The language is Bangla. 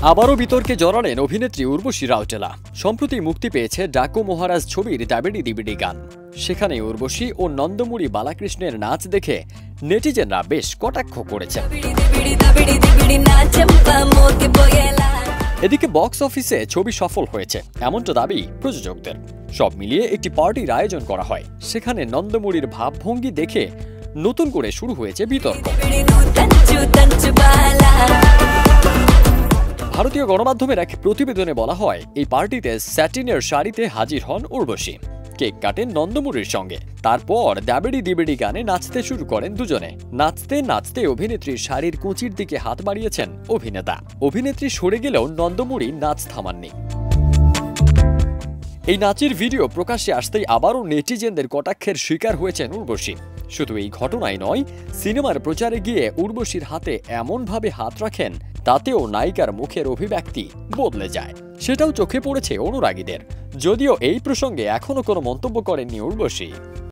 আবারও বিতর্কে জড়ালেন অভিনেত্রী উর্বশী রাউটেলা। সম্প্রতি মুক্তি পেয়েছে ডাকু মহারাজ ছবির দাবিড়ি দিবিড়ি গান। সেখানে উর্বশী ও নন্দমুরি বালাকৃষ্ণের নাচ দেখে নেটিজেনরা বেশ কটাক্ষ করেছেন। এদিকে বক্স অফিসে ছবি সফল হয়েছে এমনটা দাবি প্রযোজকদের। সব মিলিয়ে একটি পার্টির আয়োজন করা হয়, সেখানে নন্দমুরির ভাবভঙ্গি দেখে নতুন করে শুরু হয়েছে বিতর্ক। ভারতীয় গণমাধ্যমের এক প্রতিবেদনে বলা হয়, এই পার্টিতে স্যাটিনের শাড়িতে হাজির হন উর্বশী, কেক কাটেন নন্দমুরির সঙ্গে, তারপর দাবিড়ি দিবিড়ি গানে নাচতে শুরু করেন দুজনে। নাচতে নাচতে অভিনেত্রীর শাড়ির কুঁচির দিকে হাত বাড়িয়েছেন অভিনেতা। অভিনেত্রী সরে গেলেও নন্দমুরি নাচ থামাননি। এই নাচের ভিডিও প্রকাশ্যে আসতেই আবারও নেটিজেনদের কটাক্ষের শিকার হয়েছেন উর্বশী। শুধু এই ঘটনাই নয়, সিনেমার প্রচারে গিয়ে উর্বশীর হাতে এমনভাবে হাত রাখেন তাতেও নায়িকার মুখের অভিব্যক্তি বদলে যায়। সেটাও চোখে পড়েছে অনুরাগীদের। যদিও এই প্রসঙ্গে এখনো কোনো মন্তব্য করেননি উর্বশী।